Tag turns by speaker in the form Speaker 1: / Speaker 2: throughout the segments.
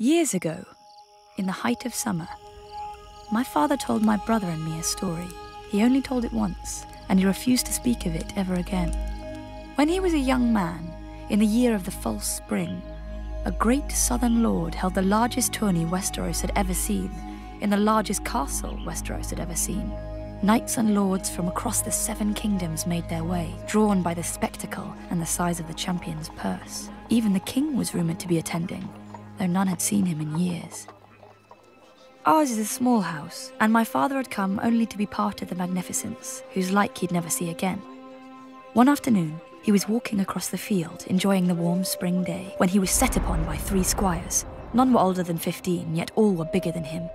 Speaker 1: Years ago, in the height of summer, my father told my brother and me a story. He only told it once, and he refused to speak of it ever again. When he was a young man, in the year of the false spring, a great southern lord held the largest tourney Westeros had ever seen, in the largest castle Westeros had ever seen. Knights and lords from across the 7 kingdoms made their way, drawn by the spectacle and the size of the champion's purse. Even the king was rumoured to be attending, though none had seen him in years. Ours is a small house, and my father had come only to be part of the magnificence, whose like he'd never see again. One afternoon, he was walking across the field, enjoying the warm spring day, when he was set upon by 3 squires. None were older than 15, yet all were bigger than him.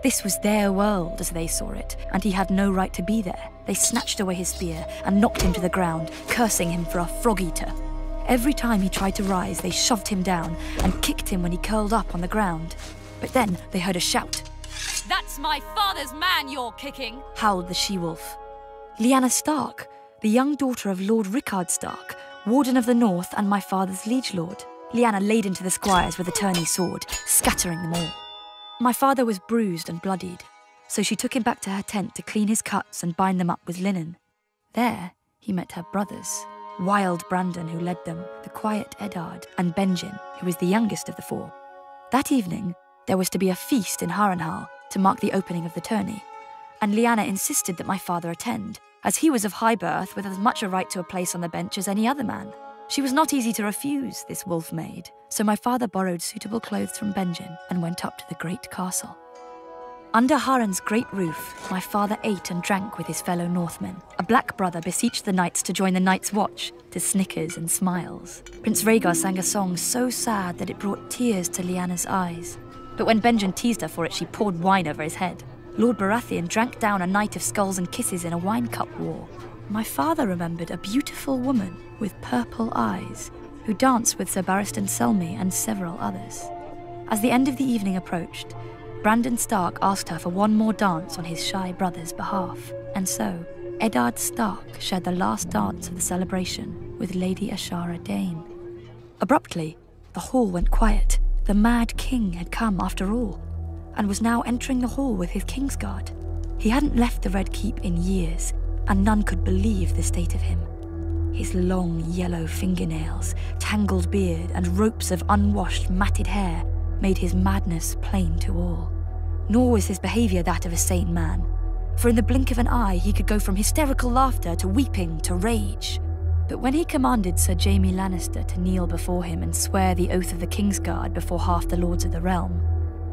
Speaker 1: This was their world as they saw it, and he had no right to be there. They snatched away his spear and knocked him to the ground, cursing him for a frog-eater. Every time he tried to rise, they shoved him down and kicked him when he curled up on the ground. But then they heard a shout.
Speaker 2: "That's my father's man you're kicking!"
Speaker 1: howled the she-wolf. Lyanna Stark, the young daughter of Lord Rickard Stark, Warden of the North and my father's liege lord. Lyanna laid into the squires with a tourney sword, scattering them all. My father was bruised and bloodied, so she took him back to her tent to clean his cuts and bind them up with linen. There, he met her brothers, Wild Brandon, who led them, the quiet Eddard, and Benjen, who was the youngest of the 4. That evening, there was to be a feast in Harrенhal to mark the opening of the tourney, and Lyanna insisted that my father attend, as he was of high birth with as much a right to a place on the bench as any other man. She was not easy to refuse, this wolf maid, so my father borrowed suitable clothes from Benjen and went up to the great castle. Under Harren's great roof, my father ate and drank with his fellow Northmen. A black brother beseeched the knights to join the Night's Watch, to snickers and smiles. Prince Rhaegar sang a song so sad that it brought tears to Lyanna's eyes. But when Benjen teased her for it, she poured wine over his head. Lord Baratheon drank down a night of skulls and kisses in a wine cup war. My father remembered a beautiful woman with purple eyes, who danced with Sir Barristan Selmy and several others. As the end of the evening approached, Brandon Stark asked her for one more dance on his shy brother's behalf, and so Eddard Stark shared the last dance of the celebration with Lady Ashara Dane. Abruptly, the hall went quiet. The Mad King had come after all, and was now entering the hall with his Kingsguard. He hadn't left the Red Keep in years, and none could believe the state of him. His long yellow fingernails, tangled beard, and ropes of unwashed, matted hair made his madness plain to all. Nor was his behaviour that of a sane man, for in the blink of an eye he could go from hysterical laughter to weeping to rage. But when he commanded Sir Jaime Lannister to kneel before him and swear the oath of the Kingsguard before half the lords of the realm,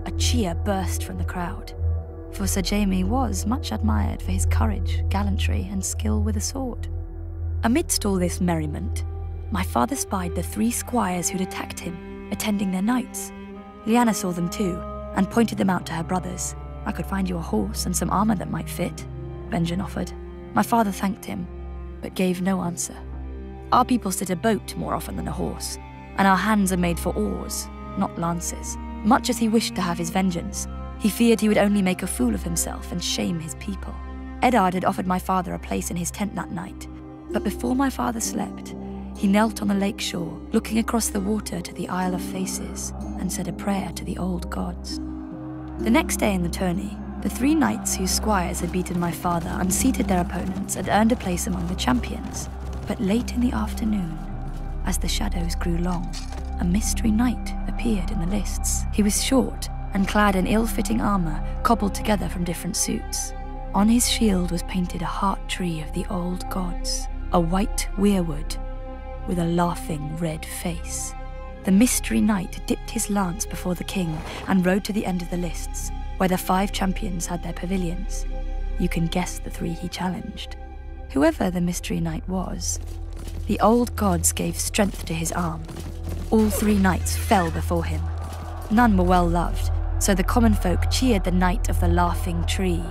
Speaker 1: a cheer burst from the crowd, for Sir Jaime was much admired for his courage, gallantry, and skill with a sword. Amidst all this merriment, my father spied the 3 squires who'd attacked him, attending their knights. Lyanna saw them too, and pointed them out to her brothers. "I could find you a horse and some armour that might fit," Benjen offered. My father thanked him, but gave no answer. Our people sit a boat more often than a horse, and our hands are made for oars, not lances. Much as he wished to have his vengeance, he feared he would only make a fool of himself and shame his people. Eddard had offered my father a place in his tent that night, but before my father slept, he knelt on the lake shore, looking across the water to the Isle of Faces, and said a prayer to the old gods. The next day in the tourney, the 3 knights whose squires had beaten my father unseated their opponents and earned a place among the champions. But late in the afternoon, as the shadows grew long, a mystery knight appeared in the lists. He was short and clad in ill-fitting armour, cobbled together from different suits. On his shield was painted a heart tree of the old gods, a white weirwood with a laughing red face. The mystery knight dipped his lance before the king and rode to the end of the lists, where the 5 champions had their pavilions. You can guess the 3 he challenged. Whoever the mystery knight was, the old gods gave strength to his arm. All 3 knights fell before him. None were well loved, so the common folk cheered the Knight of the Laughing Tree,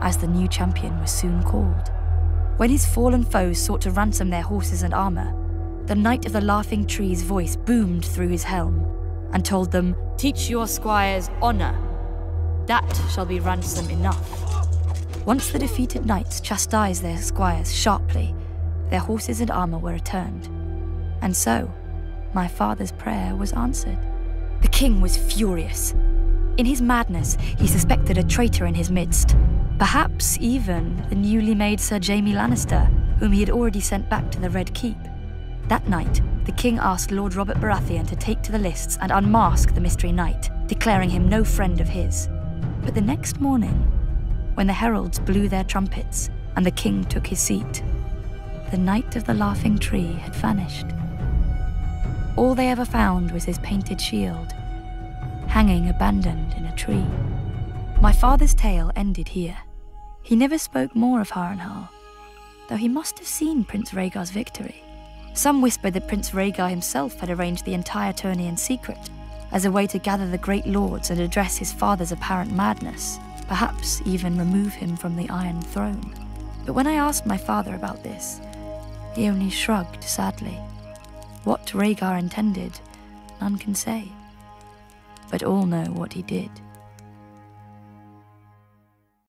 Speaker 1: as the new champion was soon called. When his fallen foes sought to ransom their horses and armour, the Knight of the Laughing Tree's voice boomed through his helm and told them, "Teach your squires honour. That shall be ransom enough." Once the defeated knights chastised their squires sharply, their horses and armour were returned. And so, my father's prayer was answered. The king was furious. In his madness, he suspected a traitor in his midst. Perhaps even the newly made Sir Jaime Lannister, whom he had already sent back to the Red Keep. That night, the king asked Lord Robert Baratheon to take to the lists and unmask the Mystery Knight, declaring him no friend of his. But the next morning, when the heralds blew their trumpets and the king took his seat, the Knight of the Laughing Tree had vanished. All they ever found was his painted shield, hanging abandoned in a tree. My father's tale ended here. He never spoke more of Harrenhal, though he must have seen Prince Rhaegar's victory. Some whispered that Prince Rhaegar himself had arranged the entire tourney in secret, as a way to gather the great lords and address his father's apparent madness, perhaps even remove him from the Iron Throne. But when I asked my father about this, he only shrugged sadly. What Rhaegar intended, none can say, but all know what he did.